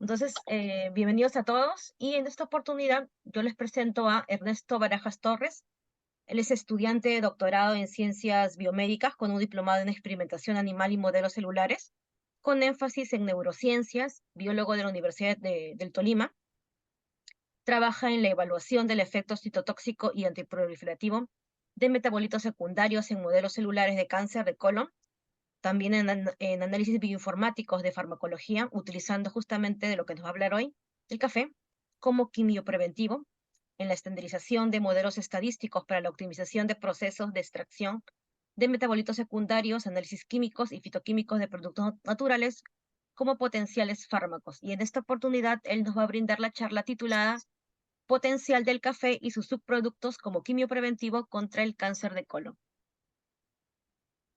Entonces, bienvenidos a todos y en esta oportunidad yo les presento a Ernesto Barajas Torres. Él es estudiante de doctorado en ciencias biomédicas con un diplomado en experimentación animal y modelos celulares, con énfasis en neurociencias, biólogo de la Universidad del Tolima. Trabaja en la evaluación del efecto citotóxico y antiproliferativo de metabolitos secundarios en modelos celulares de cáncer de colon, también en análisis bioinformáticos de farmacología, utilizando justamente de lo que nos va a hablar hoy, el café, como quimiopreventivo, en la estandarización de modelos estadísticos para la optimización de procesos de extracción de metabolitos secundarios, análisis químicos y fitoquímicos de productos naturales como potenciales fármacos. Y en esta oportunidad, él nos va a brindar la charla titulada Potencial del café y sus subproductos como quimiopreventivo contra el cáncer de colon.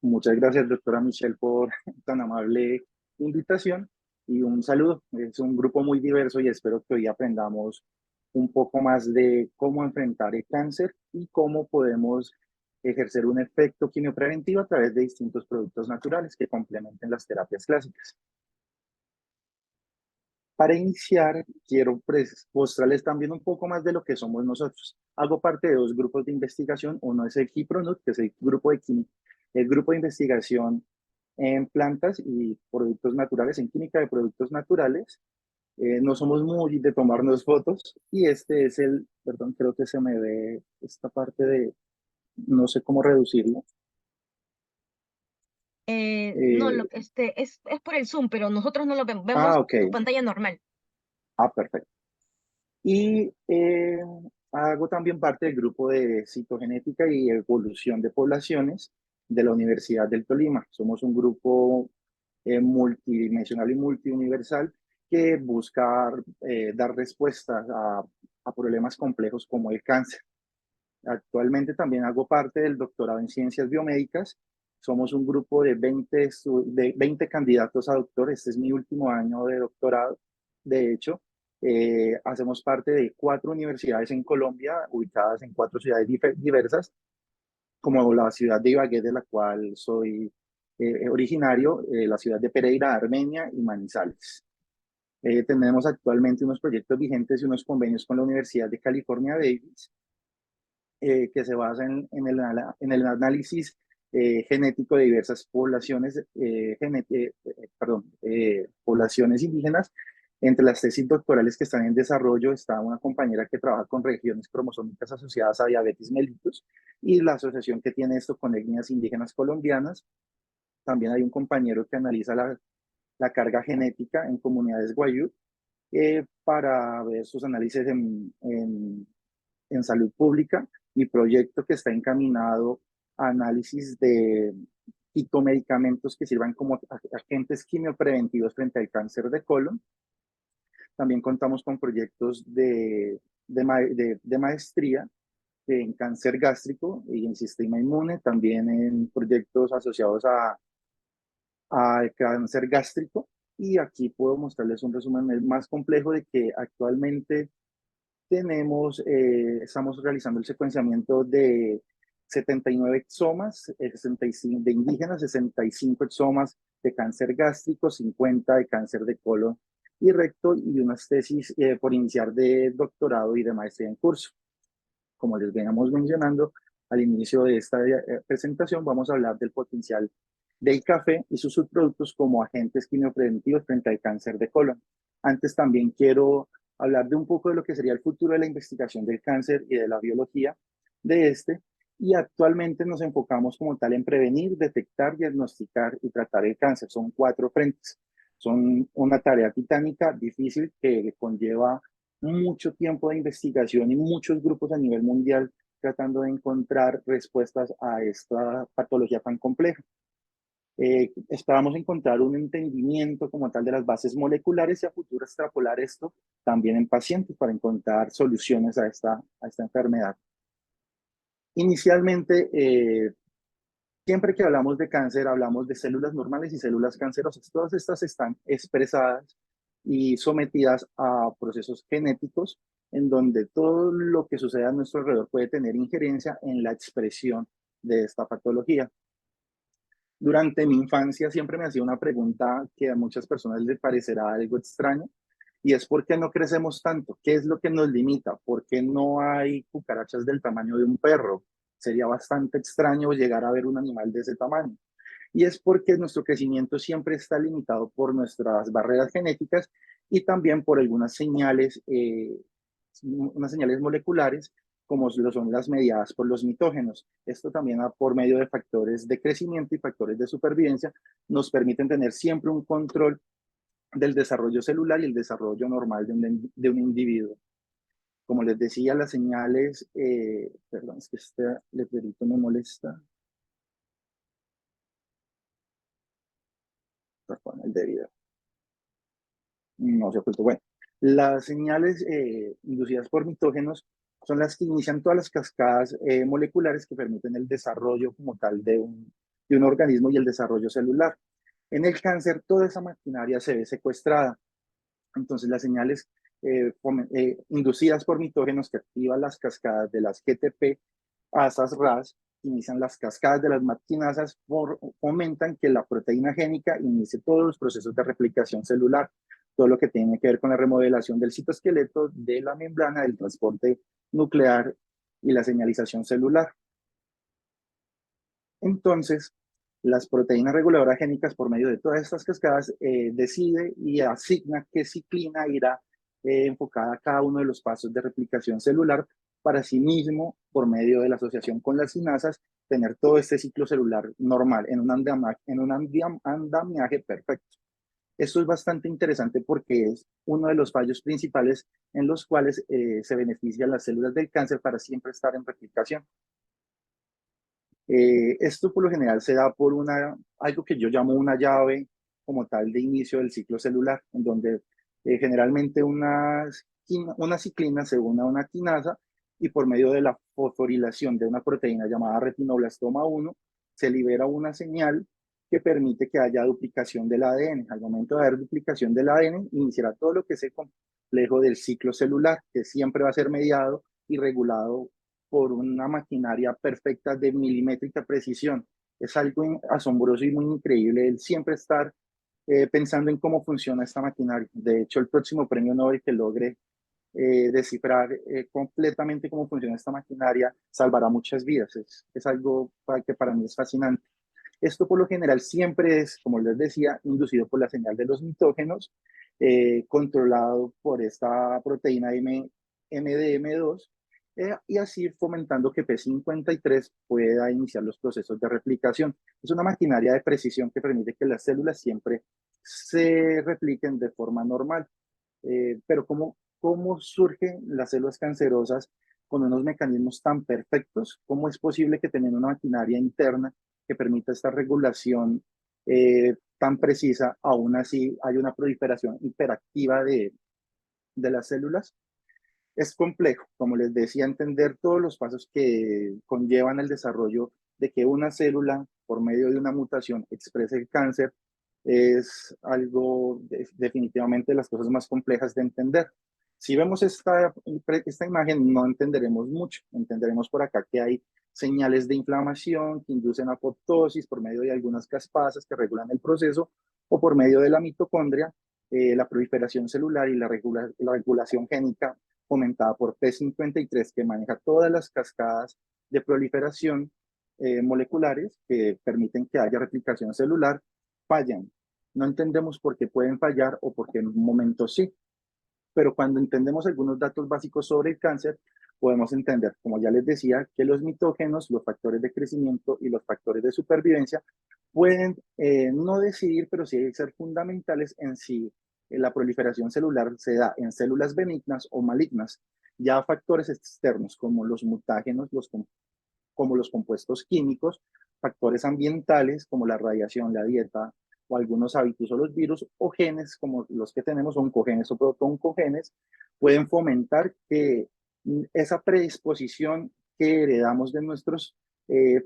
Muchas gracias, doctora Michelle, por tan amable invitación y un saludo. Es un grupo muy diverso y espero que hoy aprendamos un poco más de cómo enfrentar el cáncer y cómo podemos ejercer un efecto quimiopreventivo a través de distintos productos naturales que complementen las terapias clásicas. Para iniciar, quiero mostrarles también un poco más de lo que somos nosotros. Hago parte de dos grupos de investigación. Uno es el KIPRONUT, que es el grupo de investigación en plantas y productos naturales, en química de productos naturales. No somos muy de tomarnos fotos y este es perdón, creo que se me ve esta parte de, no sé cómo reducirlo. No, Eh, es por el Zoom, pero nosotros no lo vemos, vemos ok. tu pantalla normal. Perfecto. Y hago también parte del grupo de citogenética y evolución de poblaciones de la Universidad del Tolima. Somos un grupo multidimensional y multiuniversal que busca dar respuestas a problemas complejos como el cáncer. Actualmente también hago parte del doctorado en ciencias biomédicas. Somos un grupo de 20 candidatos a doctor. Este es mi último año de doctorado. De hecho, hacemos parte de 4 universidades en Colombia, ubicadas en 4 ciudades diversas, como la ciudad de Ibagué, de la cual soy originario, la ciudad de Pereira, Armenia y Manizales. Tenemos actualmente unos proyectos vigentes y unos convenios con la Universidad de California, Davis, que se basa en el análisis genético de diversas poblaciones, poblaciones indígenas. Entre las tesis doctorales que están en desarrollo está una compañera que trabaja con regiones cromosómicas asociadas a diabetes mellitus y la asociación que tiene esto con etnias indígenas colombianas. También hay un compañero que analiza la carga genética en comunidades guayú para ver sus análisis en salud pública. Mi proyecto que está encaminado a análisis de fitomedicamentos que sirvan como agentes quimiopreventivos frente al cáncer de colon. También contamos con proyectos de maestría en cáncer gástrico y en sistema inmune, también en proyectos asociados al cáncer gástrico. Y aquí puedo mostrarles un resumen más complejo de que actualmente estamos realizando el secuenciamiento de 79 exomas, 65 de indígenas, 65 exomas de cáncer gástrico, 50 de cáncer de colon y recto y unas tesis por iniciar de doctorado y de maestría en curso. Como les veníamos mencionando al inicio de esta presentación, vamos a hablar del potencial del café y sus subproductos como agentes quimiopreventivos frente al cáncer de colon. Antes también quiero hablar de un poco de lo que sería el futuro de la investigación del cáncer y de la biología de este. Y actualmente nos enfocamos como tal en prevenir, detectar, diagnosticar y tratar el cáncer. Son 4 frentes. Son una tarea titánica, difícil, que conlleva mucho tiempo de investigación y muchos grupos a nivel mundial tratando de encontrar respuestas a esta patología tan compleja. Esperamos encontrar un entendimiento como tal de las bases moleculares y a futuro extrapolar esto también en pacientes para encontrar soluciones a esta enfermedad. Inicialmente, siempre que hablamos de cáncer, hablamos de células normales y células cancerosas. Todas estas están expresadas y sometidas a procesos genéticos en donde todo lo que sucede a nuestro alrededor puede tener injerencia en la expresión de esta patología. Durante mi infancia siempre me hacía una pregunta que a muchas personas les parecerá algo extraño, Y es porque no crecemos tanto. ¿Qué es lo que nos limita? ¿Por qué no hay cucarachas del tamaño de un perro? Sería bastante extraño llegar a ver un animal de ese tamaño. Y es porque nuestro crecimiento siempre está limitado por nuestras barreras genéticas y también por algunas señales, unas señales moleculares, como lo son las mediadas por los mitógenos. Esto también por medio de factores de crecimiento y factores de supervivencia nos permiten tener siempre un control del desarrollo celular y el desarrollo normal de un individuo. Como les decía, las señales, perdón, es que este letrerito me molesta. Perdón, el de video. No se ocultó. Bueno, las señales inducidas por mitógenos son las que inician todas las cascadas moleculares que permiten el desarrollo como tal de un organismo y el desarrollo celular. En el cáncer, toda esa maquinaria se ve secuestrada. Entonces, las señales inducidas por mitógenos que activan las cascadas de las GTP, ASAs, RAS, inician las cascadas de las maquinasas, fomentan que la proteína génica inicie todos los procesos de replicación celular, todo lo que tiene que ver con la remodelación del citoesqueleto, de la membrana, del transporte nuclear y la señalización celular. Entonces, las proteínas reguladoras génicas, por medio de todas estas cascadas, decide y asigna qué ciclina irá enfocada a cada uno de los pasos de replicación celular para sí mismo, por medio de la asociación con las sinasas, tener todo este ciclo celular normal en un andamiaje perfecto. Esto es bastante interesante porque es uno de los fallos principales en los cuales se benefician las células del cáncer para siempre estar en replicación. Esto por lo general se da por algo que yo llamo una llave como tal de inicio del ciclo celular, en donde generalmente una ciclina se une a una quinasa y por medio de la fosforilación de una proteína llamada retinoblastoma 1 se libera una señal que permite que haya duplicación del ADN. Al momento de haber duplicación del ADN, iniciará todo lo que es el complejo del ciclo celular, que siempre va a ser mediado y regulado por una maquinaria perfecta de milimétrica precisión. Es algo asombroso y muy increíble el siempre estar pensando en cómo funciona esta maquinaria. De hecho, el próximo premio Nobel que logre descifrar completamente cómo funciona esta maquinaria salvará muchas vidas. Es algo que para mí es fascinante. Esto por lo general siempre es, como les decía, inducido por la señal de los mitógenos, controlado por esta proteína MDM2, y así fomentando que P53 pueda iniciar los procesos de replicación. Es una maquinaria de precisión que permite que las células siempre se repliquen de forma normal. Pero ¿cómo surgen las células cancerosas con unos mecanismos tan perfectos? ¿Cómo es posible que teniendo una maquinaria interna que permita esta regulación tan precisa, aún así hay una proliferación hiperactiva de las células? Es complejo, como les decía, entender todos los pasos que conllevan el desarrollo de que una célula, por medio de una mutación, exprese el cáncer, es algo definitivamente de las cosas más complejas de entender. Si vemos esta imagen, no entenderemos mucho. Entenderemos por acá que hay señales de inflamación que inducen apoptosis por medio de algunas caspasas que regulan el proceso o por medio de la mitocondria, la proliferación celular y la regulación génica fomentada por P53, que maneja todas las cascadas de proliferación moleculares que permiten que haya replicación celular, fallan. No entendemos por qué pueden fallar o por qué en un momento sí. Pero cuando entendemos algunos datos básicos sobre el cáncer, podemos entender, como ya les decía, que los mitógenos, los factores de crecimiento y los factores de supervivencia pueden no decidir, pero sí ser fundamentales en si la proliferación celular se da en células benignas o malignas. Ya factores externos como los mutágenos, como los compuestos químicos, factores ambientales como la radiación, la dieta o algunos hábitos o los virus, o genes como los que tenemos, oncogenes o protooncogenes, pueden fomentar que esa predisposición que heredamos de nuestros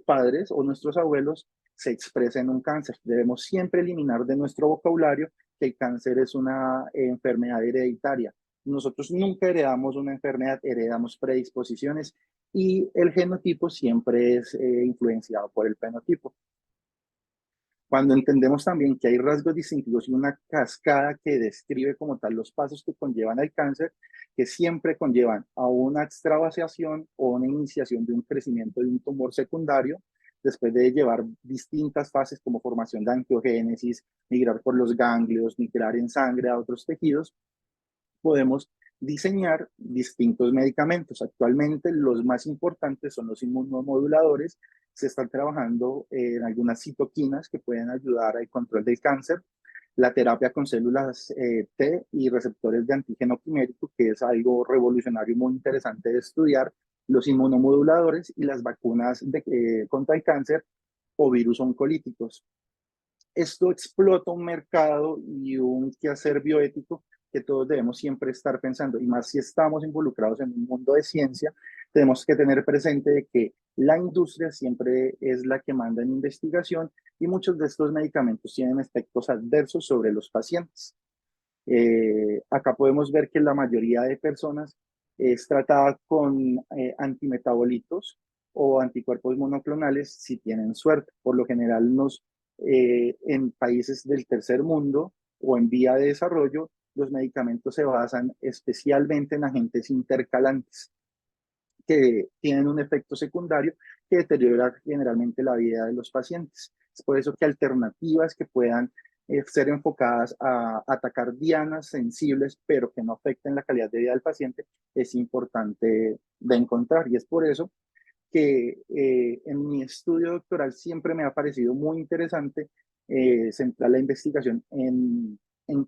padres o nuestros abuelos se exprese en un cáncer. Debemos siempre eliminar de nuestro vocabulario que el cáncer es una enfermedad hereditaria. Nosotros nunca heredamos una enfermedad, heredamos predisposiciones y el genotipo siempre es influenciado por el fenotipo. Cuando entendemos también que hay rasgos distintivos y una cascada que describe como tal los pasos que conllevan al cáncer, que siempre conllevan a una extravasación o una iniciación de un crecimiento de un tumor secundario, después de llevar distintas fases como formación de angiogénesis, migrar por los ganglios, migrar en sangre a otros tejidos, podemos diseñar distintos medicamentos. Actualmente los más importantes son los inmunomoduladores. Se están trabajando en algunas citoquinas que pueden ayudar al control del cáncer, la terapia con células T y receptores de antígeno quimérico, que es algo revolucionario muy interesante de estudiar, los inmunomoduladores y las vacunas contra el cáncer o virus oncolíticos. Esto explota un mercado y un quehacer bioético que todos debemos siempre estar pensando, y más si estamos involucrados en un mundo de ciencia, tenemos que tener presente de que la industria siempre es la que manda en investigación y muchos de estos medicamentos tienen efectos adversos sobre los pacientes. Acá podemos ver que la mayoría de personas es tratada con antimetabolitos o anticuerpos monoclonales si tienen suerte. Por lo general, en países del tercer mundo o en vía de desarrollo, los medicamentos se basan especialmente en agentes intercalantes que tienen un efecto secundario que deteriora generalmente la vida de los pacientes. Es por eso que alternativas que puedan ser enfocadas a atacar dianas sensibles, pero que no afecten la calidad de vida del paciente, es importante de encontrar. Y es por eso que en mi estudio doctoral siempre me ha parecido muy interesante centrar la investigación en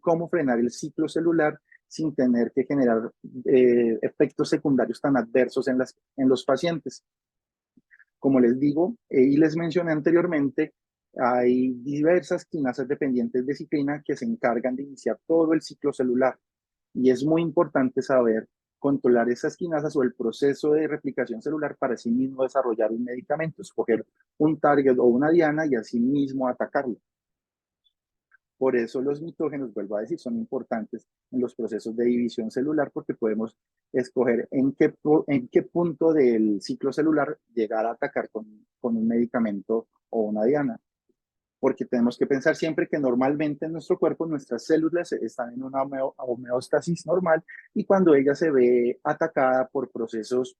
cómo frenar el ciclo celular sin tener que generar efectos secundarios tan adversos en los pacientes. Como les digo y les mencioné anteriormente, hay diversas quinasas dependientes de ciclina que se encargan de iniciar todo el ciclo celular. Y es muy importante saber controlar esas quinasas o el proceso de replicación celular para así mismo desarrollar un medicamento, escoger un target o una diana y así mismo atacarlo. Por eso los mitógenos, vuelvo a decir, son importantes en los procesos de división celular porque podemos escoger en qué punto del ciclo celular llegar a atacar con un medicamento o una diana. Porque tenemos que pensar siempre que normalmente en nuestro cuerpo nuestras células están en una homeostasis normal y cuando ella se ve atacada por procesos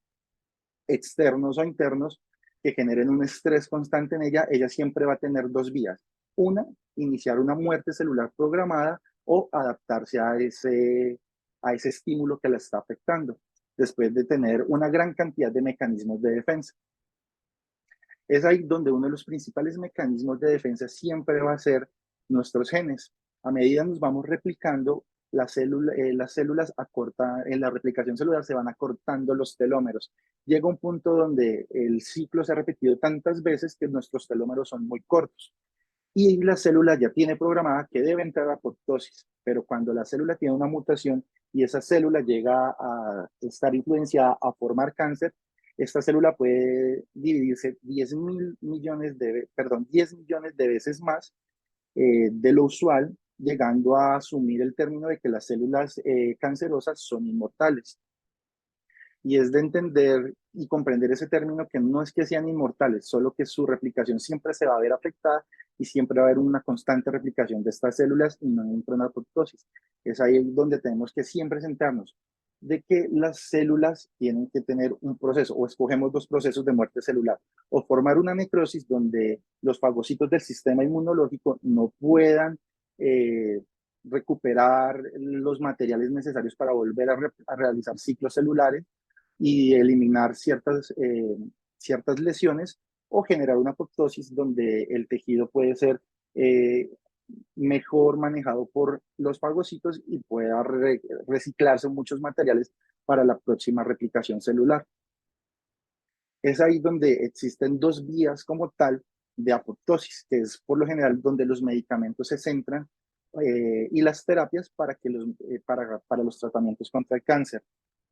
externos o internos que generen un estrés constante en ella, ella siempre va a tener dos vías. Una, iniciar una muerte celular programada o adaptarse a ese estímulo que la está afectando, después de tener una gran cantidad de mecanismos de defensa. Es ahí donde uno de los principales mecanismos de defensa siempre va a ser nuestros genes. A medida nos vamos replicando, las células en la replicación celular se van acortando los telómeros. Llega un punto donde el ciclo se ha repetido tantas veces que nuestros telómeros son muy cortos. Y la célula ya tiene programada que debe entrar a apoptosis, pero cuando la célula tiene una mutación y esa célula llega a estar influenciada a formar cáncer, esta célula puede dividirse 10 millones de veces más de lo usual, llegando a asumir el término de que las células cancerosas son inmortales. Y es de entender y comprender ese término que no es que sean inmortales, solo que su replicación siempre se va a ver afectada y siempre va a haber una constante replicación de estas células y no entra en apoptosis. Es ahí donde tenemos que siempre centrarnos de que las células tienen que tener un proceso, o escogemos dos procesos de muerte celular, o formar una necrosis donde los fagocitos del sistema inmunológico no puedan recuperar los materiales necesarios para volver a realizar ciclos celulares y eliminar ciertas lesiones o generar una apoptosis donde el tejido puede ser eh, mejor manejado por los fagocitos y pueda reciclarse muchos materiales para la próxima replicación celular. Es ahí donde existen dos vías como tal de apoptosis, que es por lo general donde los medicamentos se centran y las terapias para los tratamientos contra el cáncer.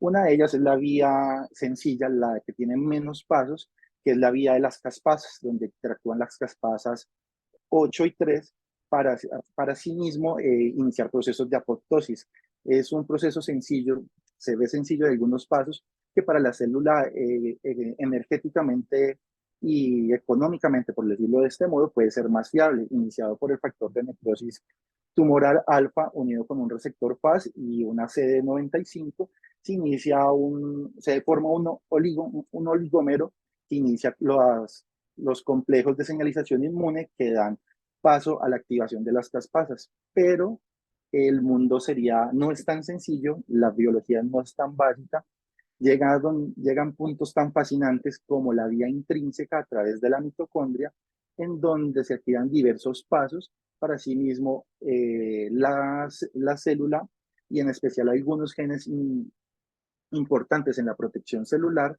Una de ellas es la vía sencilla, la que tiene menos pasos, que es la vía de las caspasas, donde interactúan las caspasas 8 y 3 para sí mismo iniciar procesos de apoptosis. Es un proceso sencillo, se ve sencillo de algunos pasos, que para la célula energéticamente y económicamente, por decirlo de este modo, puede ser más fiable, iniciado por el factor de necrosis tumoral alfa unido con un receptor FAS y una CD95, se forma un oligómero que inicia los complejos de señalización inmune que dan paso a la activación de las caspasas. Pero el mundo no es tan sencillo, la biología no es tan básica, llegan puntos tan fascinantes como la vía intrínseca a través de la mitocondria, en donde se activan diversos pasos para sí mismo la célula y en especial algunos genes importantes en la protección celular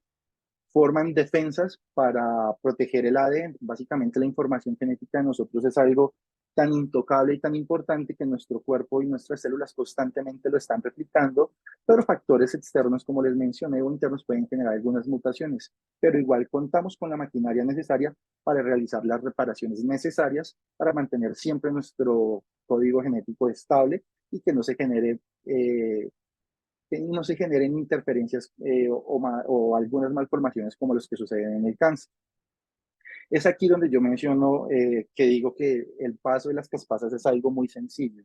forman defensas para proteger el ADN. Básicamente la información genética de nosotros es algo tan intocable y tan importante que nuestro cuerpo y nuestras células constantemente lo están replicando, pero factores externos, como les mencioné, o internos pueden generar algunas mutaciones, pero igual contamos con la maquinaria necesaria para realizar las reparaciones necesarias para mantener siempre nuestro código genético estable y que no se genere que no se generen interferencias o algunas malformaciones como los que suceden en el cáncer. Es aquí donde yo menciono que digo que el paso de las caspasas es algo muy sencillo,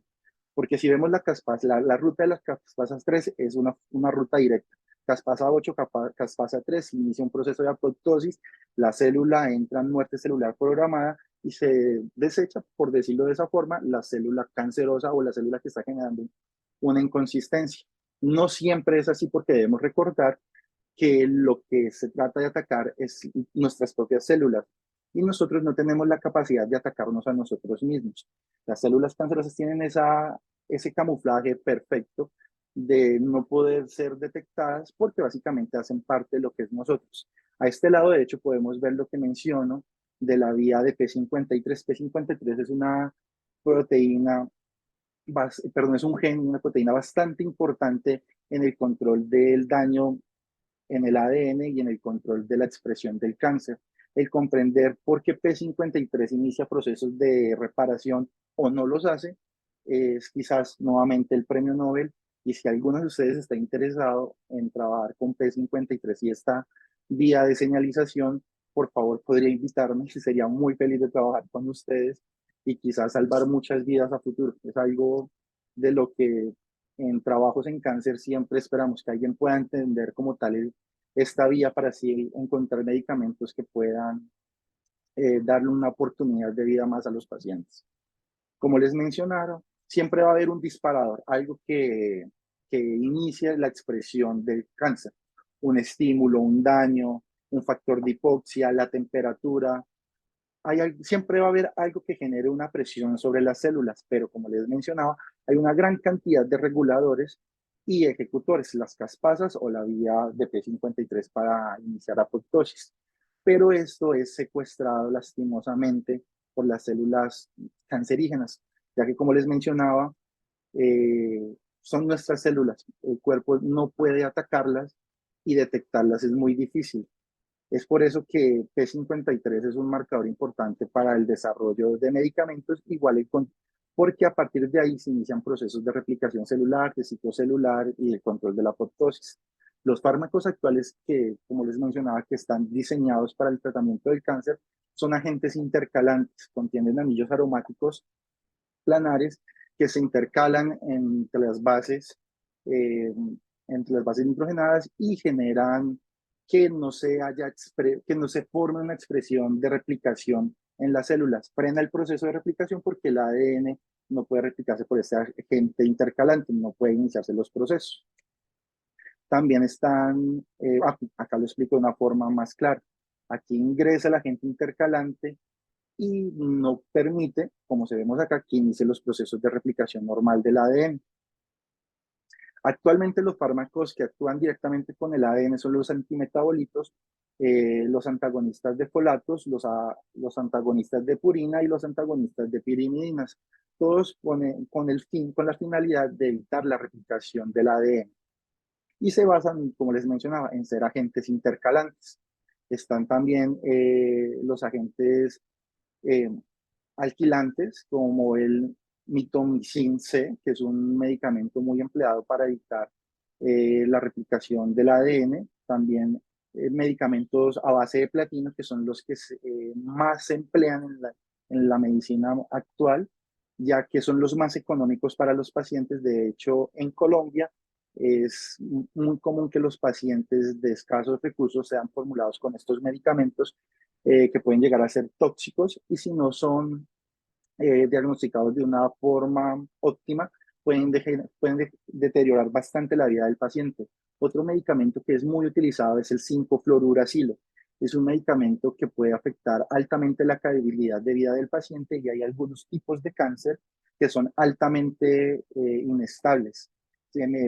porque si vemos la ruta de las caspasas 3 es una ruta directa. Caspasa 8, caspasa 3, inicia un proceso de apoptosis, la célula entra en muerte celular programada y se desecha, por decirlo de esa forma, la célula cancerosa o la célula que está generando una inconsistencia. No siempre es así porque debemos recordar que lo que se trata de atacar es nuestras propias células y nosotros no tenemos la capacidad de atacarnos a nosotros mismos. Las células cancerosas tienen ese camuflaje perfecto de no poder ser detectadas porque básicamente hacen parte de lo que es nosotros. A este lado, de hecho, podemos ver lo que menciono de la vía de P53. P53 es una proteína, perdón, es un gen, una proteína bastante importante en el control del daño en el ADN y en el control de la expresión del cáncer. El comprender por qué P53 inicia procesos de reparación o no los hace es quizás nuevamente el premio Nobel. Y si alguno de ustedes está interesado en trabajar con P53 y esta vía de señalización, por favor podría invitarme, sería muy feliz de trabajar con ustedes y quizás salvar muchas vidas a futuro. Es algo de lo que en trabajos en cáncer siempre esperamos que alguien pueda entender como tal esta vía para así encontrar medicamentos que puedan darle una oportunidad de vida más a los pacientes. Como les mencionaron, siempre va a haber un disparador, algo que inicia la expresión del cáncer, un estímulo, un daño, un factor de hipoxia, la temperatura. Siempre va a haber algo que genere una presión sobre las células, pero como les mencionaba, hay una gran cantidad de reguladores y ejecutores, las caspasas o la vía de P53 para iniciar apoptosis. Pero esto es secuestrado lastimosamente por las células cancerígenas, ya que como les mencionaba, son nuestras células. El cuerpo no puede atacarlas y detectarlas es muy difícil. Es por eso que P53 es un marcador importante para el desarrollo de medicamentos, porque a partir de ahí se inician procesos de replicación celular, de ciclo celular y el control de la apoptosis. Los fármacos actuales que, como les mencionaba, que están diseñados para el tratamiento del cáncer, son agentes intercalantes, contienen anillos aromáticos planares que se intercalan eh, entre las bases nitrogenadas y generan que no se forme una expresión de replicación en las células. Frena el proceso de replicación porque el ADN no puede replicarse por este agente intercalante, no puede iniciarse los procesos. También acá lo explico de una forma más clara. Aquí ingresa el agente intercalante y no permite, como se vemos acá, que inicie los procesos de replicación normal del ADN. Actualmente los fármacos que actúan directamente con el ADN son los antimetabolitos, los antagonistas de folatos, los antagonistas de purina y los antagonistas de pirimidinas, todos con la finalidad de evitar la replicación del ADN. Y se basan, como les mencionaba, en ser agentes intercalantes. Están también los agentes eh, alquilantes, como el mitomycin C, que es un medicamento muy empleado para evitar la replicación del ADN. También medicamentos a base de platino, que son los que más se emplean en la medicina actual, ya que son los más económicos para los pacientes. De hecho, en Colombia es muy común que los pacientes de escasos recursos sean formulados con estos medicamentos que pueden llegar a ser tóxicos y si no son diagnosticados de una forma óptima, pueden deteriorar bastante la vida del paciente. Otro medicamento que es muy utilizado es el 5-fluoruracilo. Es un medicamento que puede afectar altamente la calidad de vida del paciente y hay algunos tipos de cáncer que son altamente inestables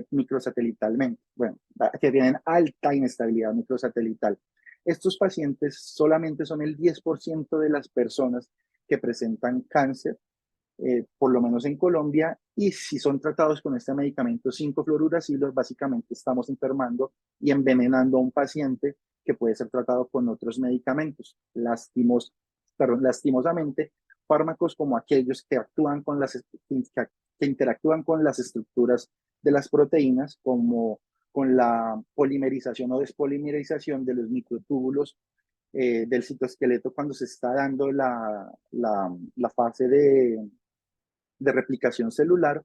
microsatelitalmente, bueno, que tienen alta inestabilidad microsatelital. Estos pacientes solamente son el 10% de las personas que presentan cáncer, por lo menos en Colombia, y si son tratados con este medicamento 5-fluoruracilo, básicamente estamos enfermando y envenenando a un paciente que puede ser tratado con otros medicamentos. Lastimosamente, fármacos como aquellos que que interactúan con las estructuras de las proteínas, como con la polimerización o despolimerización de los microtúbulos del citoesqueleto cuando se está dando la fase de replicación celular,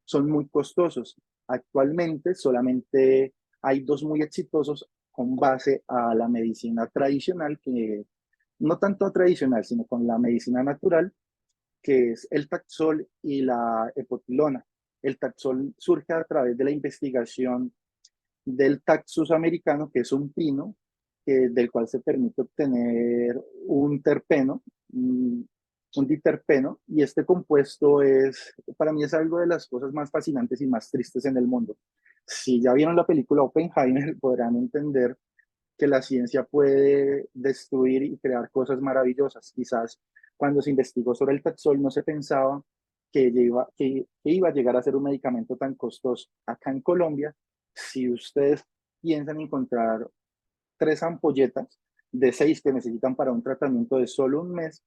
son muy costosos. Actualmente solamente hay dos muy exitosos con base a la medicina tradicional, que no tanto tradicional, sino con la medicina natural, que es el Taxol y la epotilona. El Taxol surge a través de la investigación del Taxus americano, que es un pino del cual se permite obtener un terpeno, un diterpeno, y este compuesto para mí es algo de las cosas más fascinantes y más tristes en el mundo. Si ya vieron la película Oppenheimer, podrán entender que la ciencia puede destruir y crear cosas maravillosas. Quizás cuando se investigó sobre el Taxol no se pensaba que iba a llegar a ser un medicamento tan costoso. Acá en Colombia, si ustedes piensan encontrar 3 ampolletas de 6 que necesitan para un tratamiento de solo un mes,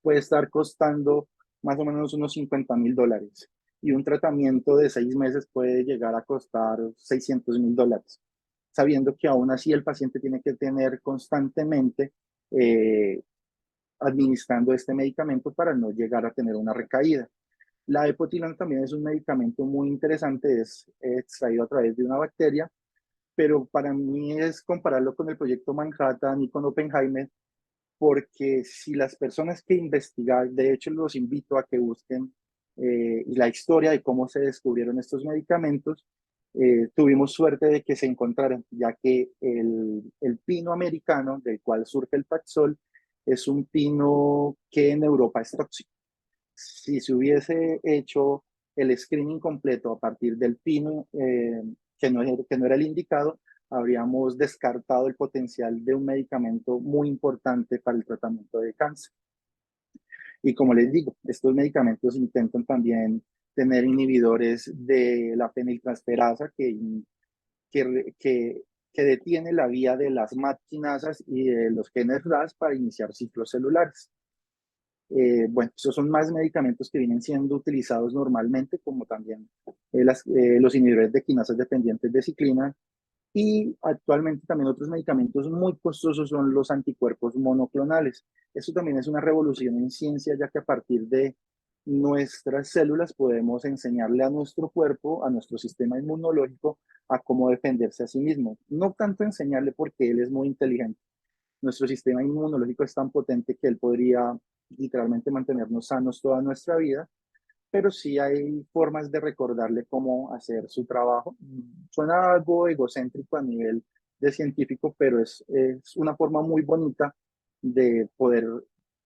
puede estar costando más o menos unos $50.000. Y un tratamiento de 6 meses puede llegar a costar $600.000, sabiendo que aún así el paciente tiene que tener constantemente eh, administrando este medicamento para no llegar a tener una recaída. La epotilana también es un medicamento muy interesante, es extraído a través de una bacteria, pero para mí es compararlo con el proyecto Manhattan y con Oppenheimer, porque si las personas que investigan, de hecho los invito a que busquen la historia de cómo se descubrieron estos medicamentos, tuvimos suerte de que se encontraran, ya que el pino americano del cual surge el Taxol es un pino que en Europa es tóxico. Si se hubiese hecho el screening completo a partir del pino que no era el indicado, habríamos descartado el potencial de un medicamento muy importante para el tratamiento de cáncer. Y como les digo, estos medicamentos intentan también tener inhibidores de la feniltransferasa que detiene la vía de las MAP quinasas y de los genes RAS para iniciar ciclos celulares. Bueno, esos son más medicamentos que vienen siendo utilizados normalmente, como también los inhibidores de quinasas dependientes de ciclina. Y actualmente también otros medicamentos muy costosos son los anticuerpos monoclonales. Eso también es una revolución en ciencia, ya que a partir de nuestras células podemos enseñarle a nuestro cuerpo, a nuestro sistema inmunológico, a cómo defenderse a sí mismo. No tanto enseñarle porque él es muy inteligente. Nuestro sistema inmunológico es tan potente que él podría literalmente mantenernos sanos toda nuestra vida, pero sí hay formas de recordarle cómo hacer su trabajo. Suena algo egocéntrico a nivel de científico, pero es una forma muy bonita de poder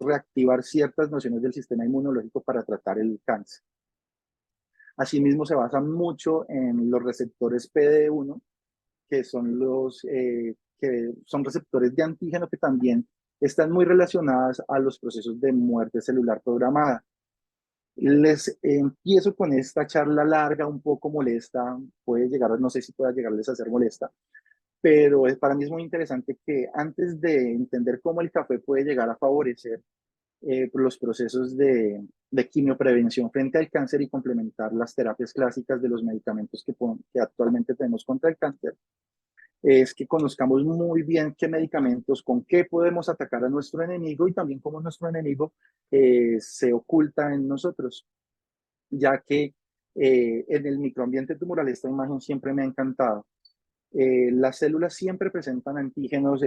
reactivar ciertas nociones del sistema inmunológico para tratar el cáncer. Asimismo, se basa mucho en los receptores PD1, que son receptores de antígeno que también están muy relacionadas a los procesos de muerte celular programada. Les empiezo con esta charla larga, un poco molesta, puede llegar, no sé si pueda llegarles a ser molesta, pero para mí es muy interesante que antes de entender cómo el café puede llegar a favorecer los procesos de quimioprevención frente al cáncer y complementar las terapias clásicas de los medicamentos que actualmente tenemos contra el cáncer, es que conozcamos muy bien qué medicamentos, con qué podemos atacar a nuestro enemigo y también cómo nuestro enemigo se oculta en nosotros, ya que en el microambiente tumoral esta imagen siempre me ha encantado. Las células siempre presentan antígenos,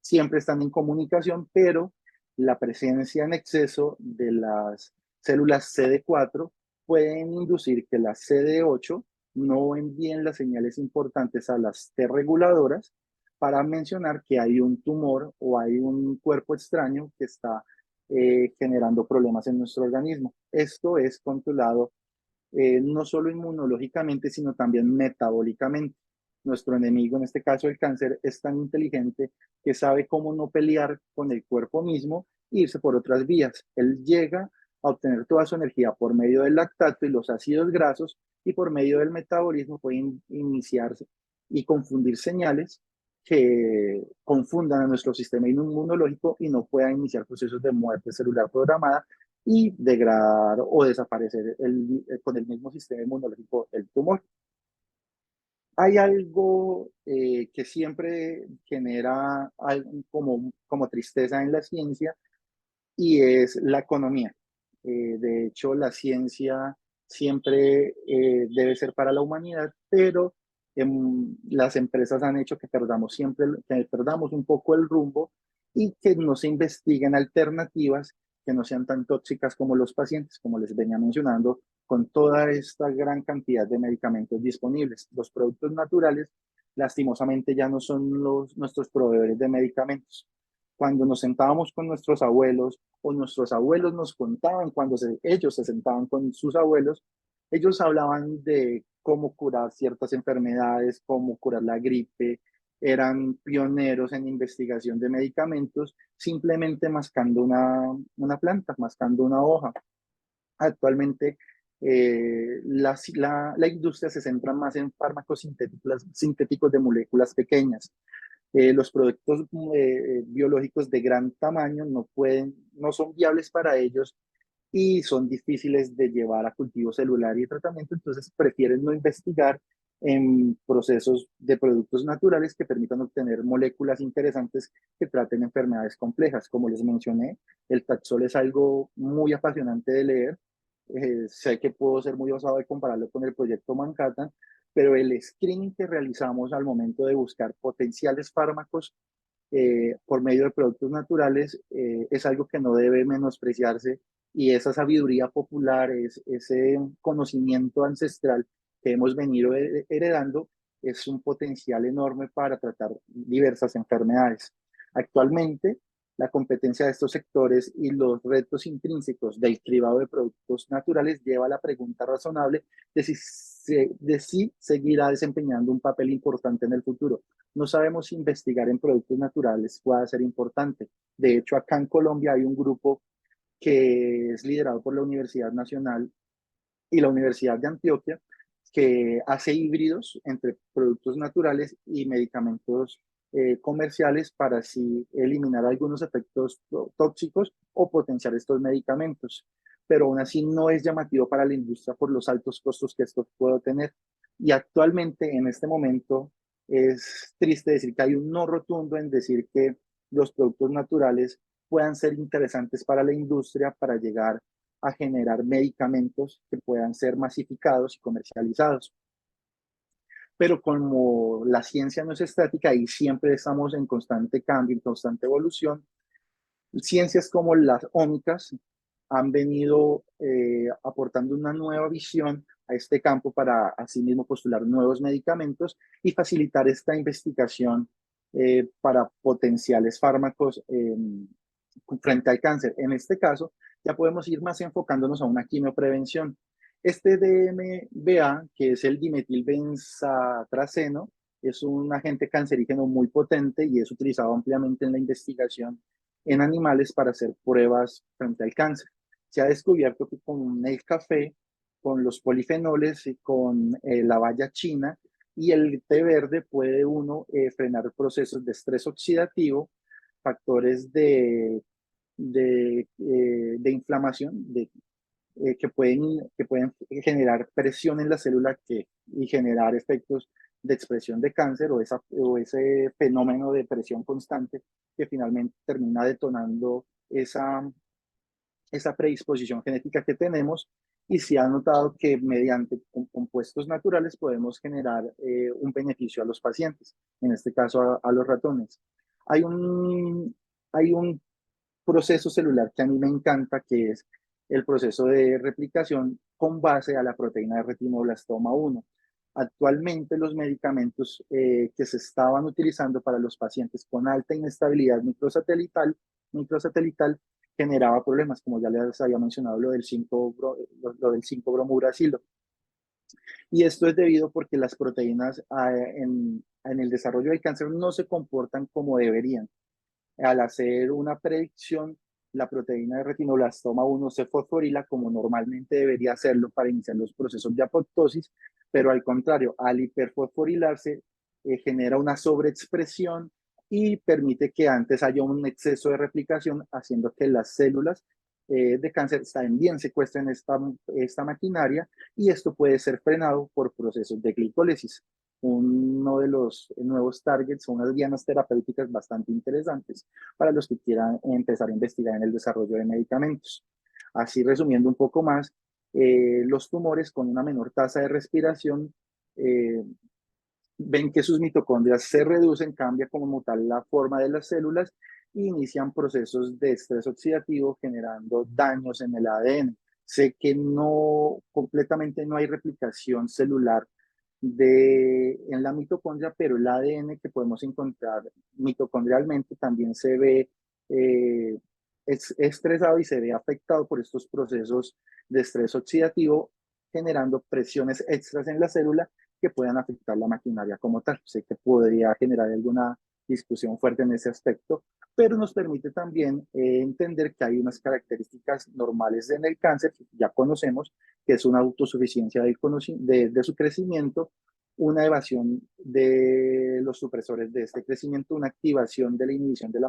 siempre están en comunicación, pero la presencia en exceso de las células CD4 pueden inducir que las CD8 no envíen las señales importantes a las T reguladoras para mencionar que hay un tumor o hay un cuerpo extraño que está generando problemas en nuestro organismo. Esto es controlado no solo inmunológicamente, sino también metabólicamente. Nuestro enemigo, en este caso el cáncer, es tan inteligente que sabe cómo no pelear con el cuerpo mismo e irse por otras vías. Él llega a obtener toda su energía por medio del lactato y los ácidos grasos y por medio del metabolismo puede iniciarse y confundir señales que confundan a nuestro sistema inmunológico y no pueda iniciar procesos de muerte celular programada y degradar o desaparecer con el mismo sistema inmunológico el tumor. Hay algo que siempre genera algo como tristeza en la ciencia y es la economía. De hecho, la ciencia siempre debe ser para la humanidad, pero las empresas han hecho que perdamos siempre, que perdamos un poco el rumbo y que no se investiguen alternativas que no sean tan tóxicas como los pacientes, como les venía mencionando, con toda esta gran cantidad de medicamentos disponibles. Los productos naturales, lastimosamente, ya no son nuestros proveedores de medicamentos. Cuando nos sentábamos con nuestros abuelos o nuestros abuelos nos contaban cuando ellos se sentaban con sus abuelos, ellos hablaban de cómo curar ciertas enfermedades, cómo curar la gripe, eran pioneros en investigación de medicamentos, simplemente mascando una planta, mascando una hoja. Actualmente la industria se centra más en fármacos sintéticos de moléculas pequeñas. Los productos biológicos de gran tamaño no son viables para ellos y son difíciles de llevar a cultivo celular y tratamiento, entonces prefieren no investigar en procesos de productos naturales que permitan obtener moléculas interesantes que traten enfermedades complejas. Como les mencioné, el Taxol es algo muy apasionante de leer. Sé que puedo ser muy osado de compararlo con el proyecto Manhattan, pero el screening que realizamos al momento de buscar potenciales fármacos por medio de productos naturales es algo que no debe menospreciarse y esa sabiduría popular, ese conocimiento ancestral que hemos venido heredando es un potencial enorme para tratar diversas enfermedades. Actualmente, la competencia de estos sectores y los retos intrínsecos del cribado de productos naturales lleva a la pregunta razonable de si seguirá desempeñando un papel importante en el futuro. No sabemos si investigar en productos naturales pueda ser importante. De hecho, acá en Colombia hay un grupo que es liderado por la Universidad Nacional y la Universidad de Antioquia, que hace híbridos entre productos naturales y medicamentos comerciales para así eliminar algunos efectos tóxicos o potenciar estos medicamentos. Pero aún así no es llamativo para la industria por los altos costos que esto puede tener. Y actualmente, en este momento, es triste decir que hay un no rotundo en decir que los productos naturales puedan ser interesantes para la industria para llegar a generar medicamentos que puedan ser masificados y comercializados. Pero como la ciencia no es estática y siempre estamos en constante cambio, en constante evolución, ciencias como las ómicas han venido aportando una nueva visión a este campo para asimismo postular nuevos medicamentos y facilitar esta investigación para potenciales fármacos frente al cáncer. En este caso, ya podemos ir más enfocándonos a una quimioprevención. Este DMBA, que es el dimetilbenzatraceno, es un agente cancerígeno muy potente y es utilizado ampliamente en la investigación en animales para hacer pruebas frente al cáncer. Se ha descubierto que con el café, con los polifenoles y con la baya china y el té verde puede uno frenar procesos de estrés oxidativo, factores de inflamación que pueden generar presión en la célula y generar efectos de expresión de cáncer o ese fenómeno de presión constante que finalmente termina detonando esa predisposición genética que tenemos y se ha notado que mediante compuestos naturales podemos generar un beneficio a los pacientes, en este caso a los ratones. Hay un, hay un proceso celular que a mí me encanta, que es el proceso de replicación con base a la proteína de retinoblastoma 1. Actualmente los medicamentos que se estaban utilizando para los pacientes con alta inestabilidad microsatelital generaba problemas, como ya les había mencionado, lo del 5-bromuracilo. Y esto es debido porque las proteínas en el desarrollo del cáncer no se comportan como deberían. Al hacer una predicción, la proteína de retinoblastoma 1 se fosforila como normalmente debería hacerlo para iniciar los procesos de apoptosis, pero al contrario, al hiperfosforilarse, genera una sobreexpresión y permite que antes haya un exceso de replicación, haciendo que las células de cáncer también secuestren esta maquinaria, y esto puede ser frenado por procesos de glicólisis. Uno de los nuevos targets, son unas dianas terapéuticas bastante interesantes para los que quieran empezar a investigar en el desarrollo de medicamentos. Así, resumiendo un poco más, los tumores con una menor tasa de respiración ven que sus mitocondrias se reducen, cambia como tal la forma de las células e inician procesos de estrés oxidativo generando daños en el ADN. Sé que no completamente no hay replicación celular en la mitocondria, pero el ADN que podemos encontrar mitocondrialmente también se ve eh, estresado y se ve afectado por estos procesos de estrés oxidativo, generando presiones extras en la célula que puedan afectar la maquinaria como tal. Sé que podría generar alguna discusión fuerte en ese aspecto, pero nos permite también entender que hay unas características normales en el cáncer que ya conocemos, que es una autosuficiencia de su crecimiento, una evasión de los supresores de este crecimiento, una activación de la inhibición de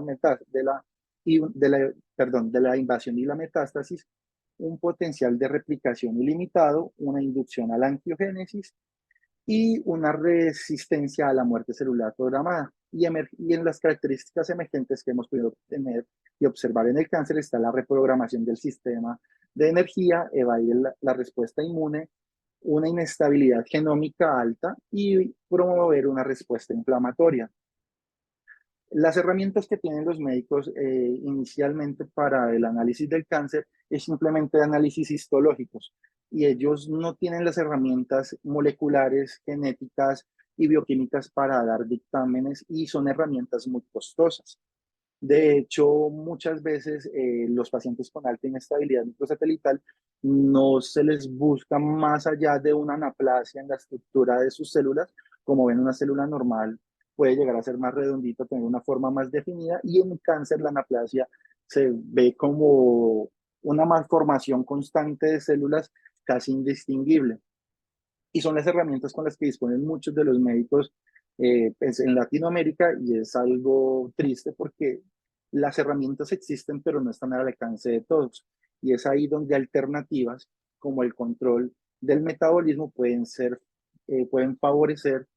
la invasión y la metástasis, un potencial de replicación ilimitado, una inducción a la angiogénesis y una resistencia a la muerte celular programada. Y en las características emergentes que hemos podido tener y observar en el cáncer está la reprogramación del sistema de energía, evadir la respuesta inmune, una inestabilidad genómica alta y promover una respuesta inflamatoria. Las herramientas que tienen los médicos inicialmente para el análisis del cáncer es simplemente análisis histológicos, y ellos no tienen las herramientas moleculares, genéticas y bioquímicas para dar dictámenes, y son herramientas muy costosas. De hecho, muchas veces los pacientes con alta inestabilidad microsatelital no se les busca más allá de una anaplasia en la estructura de sus células. Como ven, una célula normal puede llegar a ser más redondita, tener una forma más definida, y en cáncer la anaplasia se ve como una malformación constante de células casi indistinguible. Y son las herramientas con las que disponen muchos de los médicos pues en Latinoamérica, y es algo triste porque las herramientas existen, pero no están al alcance de todos. Y es ahí donde alternativas como el control del metabolismo pueden favorecer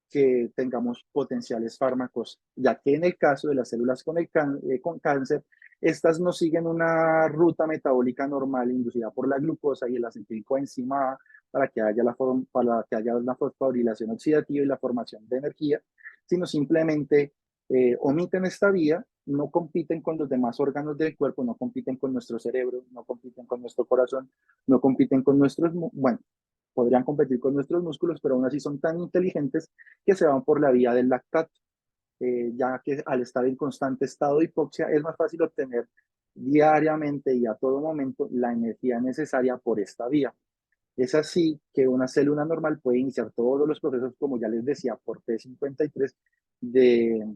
que tengamos potenciales fármacos, ya que en el caso de las células con cáncer, estas no siguen una ruta metabólica normal inducida por la glucosa y el acetilcoenzima A para que haya la fosforilación oxidativa y la formación de energía, sino simplemente omiten esta vía, no compiten con los demás órganos del cuerpo, no compiten con nuestro cerebro, no compiten con nuestro corazón, no compiten con bueno, podrían competir con nuestros músculos, pero aún así son tan inteligentes que se van por la vía del lactato, ya que al estar en constante estado de hipoxia es más fácil obtener diariamente y a todo momento la energía necesaria por esta vía. Es así que una célula normal puede iniciar todos los procesos, como ya les decía, por P53 de,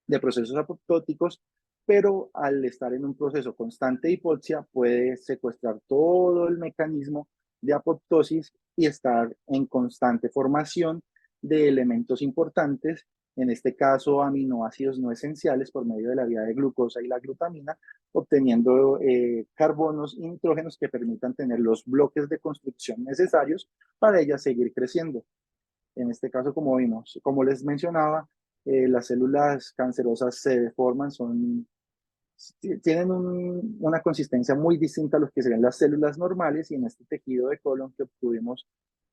de procesos apoptóticos, pero al estar en un proceso constante de hipoxia puede secuestrar todo el mecanismo de apoptosis y estar en constante formación de elementos importantes, en este caso aminoácidos no esenciales por medio de la vía de glucosa y la glutamina, obteniendo carbonos y nitrógenos que permitan tener los bloques de construcción necesarios para ella seguir creciendo. En este caso, como vimos, como les mencionaba, las células cancerosas se deforman, tienen una consistencia muy distinta a lo que serían las células normales, y en este tejido de colon que obtuvimos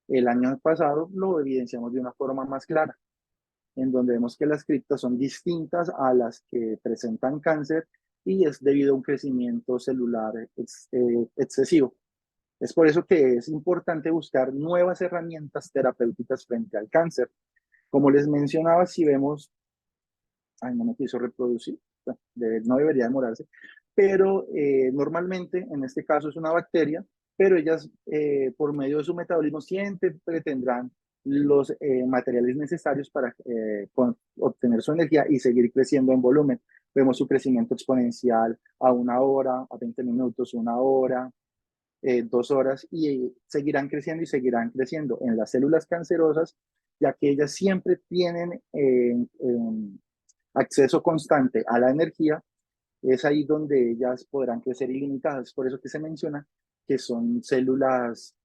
el año pasado lo evidenciamos de una forma más clara, en donde vemos que las criptas son distintas a las que presentan cáncer, y es debido a un crecimiento celular excesivo. Es por eso que es importante buscar nuevas herramientas terapéuticas frente al cáncer. Como les mencionaba, si vemos, ay, no me quiso reproducir, bueno, no debería demorarse, pero normalmente en este caso es una bacteria, pero ellas por medio de su metabolismo siempre tendrán los materiales necesarios para obtener su energía y seguir creciendo en volumen. Vemos su crecimiento exponencial a 1 hora, a 20 minutos, 1 hora, 2 horas, y seguirán creciendo y seguirán creciendo en las células cancerosas, ya que ellas siempre tienen acceso constante a la energía. Es ahí donde ellas podrán crecer ilimitadas. Por eso que se menciona que son células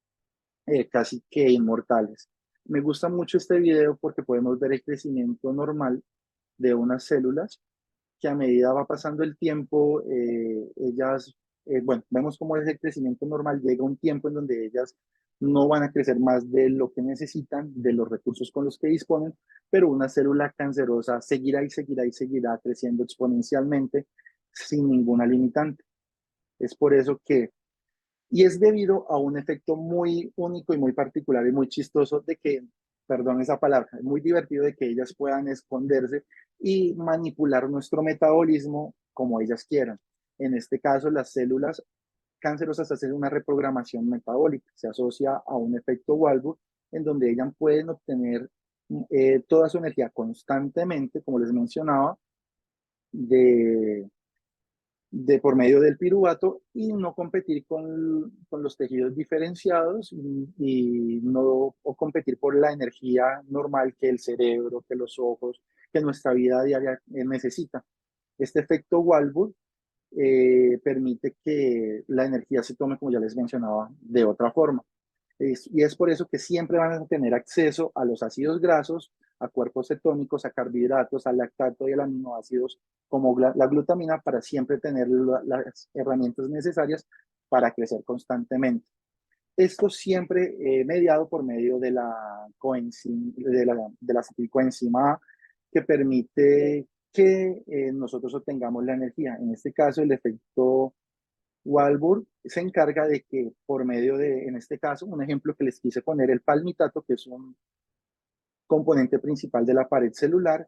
casi que inmortales. Me gusta mucho este video porque podemos ver el crecimiento normal de unas células que a medida va pasando el tiempo, ellas, bueno, vemos cómo es el crecimiento normal, llega un tiempo en donde ellas no van a crecer más de lo que necesitan, de los recursos con los que disponen, pero una célula cancerosa seguirá y seguirá y seguirá creciendo exponencialmente sin ninguna limitante. Es por eso que, y es debido a un efecto muy único y muy particular y muy chistoso de que, perdón esa palabra, es muy divertido de que ellas puedan esconderse y manipular nuestro metabolismo como ellas quieran. En este caso, las células cancerosas hacen una reprogramación metabólica, se asocia a un efecto Walbur, en donde ellas pueden obtener toda su energía constantemente, como les mencionaba, de por medio del piruvato, y no competir con los tejidos diferenciados, y no o competir por la energía normal que el cerebro, que los ojos, que nuestra vida diaria necesita. Este efecto Walbur permite que la energía se tome, como ya les mencionaba, de otra forma. Y es por eso que siempre van a tener acceso a los ácidos grasos, a cuerpos cetónicos, a carbohidratos, al lactato y a los aminoácidos como la glutamina, para siempre tener las herramientas necesarias para crecer constantemente. Esto siempre mediado por medio de la coenzima, de la acetilcoenzima A, que permite que nosotros obtengamos la energía. En este caso, el efecto Walbur se encarga de que por medio de, en este caso, un ejemplo que les quise poner, el palmitato, que es un componente principal de la pared celular,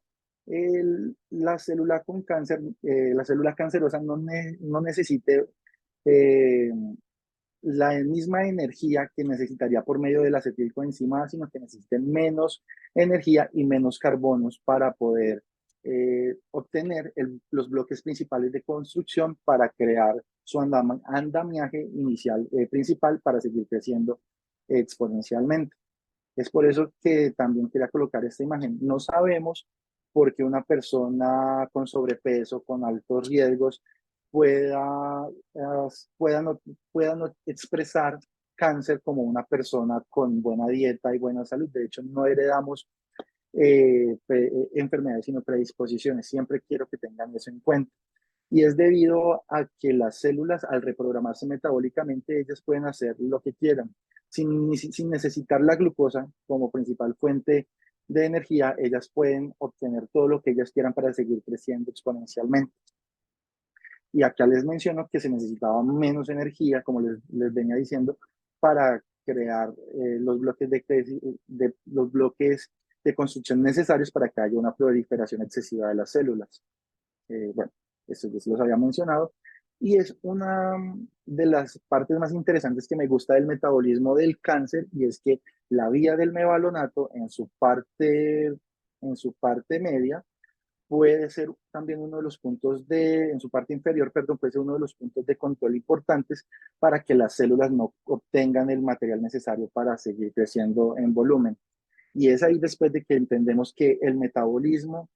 la célula con cáncer, la célula cancerosa no necesite eh, la misma energía que necesitaría por medio de la acetilcoenzima, sino que necesiten menos energía y menos carbonos para poder obtener los bloques principales de construcción para crear su andamiaje inicial principal para seguir creciendo exponencialmente. Es por eso que también quería colocar esta imagen. No sabemos por qué una persona con sobrepeso, con altos riesgos, pueda, eh, pueda, no, pueda no expresar cáncer como una persona con buena dieta y buena salud. De hecho, no heredamos enfermedades, sino predisposiciones. Siempre quiero que tengan eso en cuenta. Y es debido a que las células, al reprogramarse metabólicamente, ellas pueden hacer lo que quieran. Sin necesitar la glucosa como principal fuente de energía, ellas pueden obtener todo lo que ellas quieran para seguir creciendo exponencialmente. Y acá les menciono que se necesitaba menos energía, como les venía diciendo, para crear los bloques de construcción necesarios para que haya una proliferación excesiva de las células. Bueno, eso ya se los había mencionado. Y es una de las partes más interesantes que me gusta del metabolismo del cáncer, y es que la vía del mevalonate en su parte media, puede ser también uno de los puntos en su parte inferior, perdón, puede ser uno de los puntos de control importantes para que las células no obtengan el material necesario para seguir creciendo en volumen. Y es ahí después de que entendemos que el metabolismo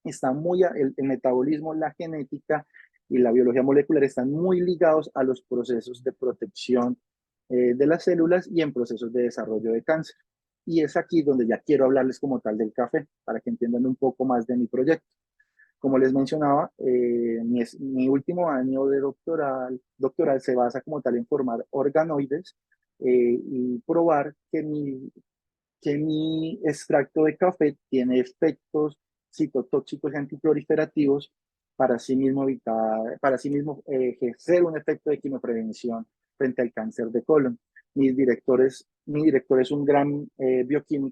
el metabolismo, la genética y la biología molecular están muy ligados a los procesos de protección de las células y en procesos de desarrollo de cáncer. y es aquí donde ya quiero hablarles como tal del café, para que entiendan un poco más de mi proyecto. Como les mencionaba, mi último año de doctoral se basa como tal en formar organoides y probar que mi extracto de café tiene efectos citotóxicos y antiproliferativos para sí mismo evitar, para sí mismo ejercer un efecto de quimioprevención frente al cáncer de colon. Mi director es un gran bioquímico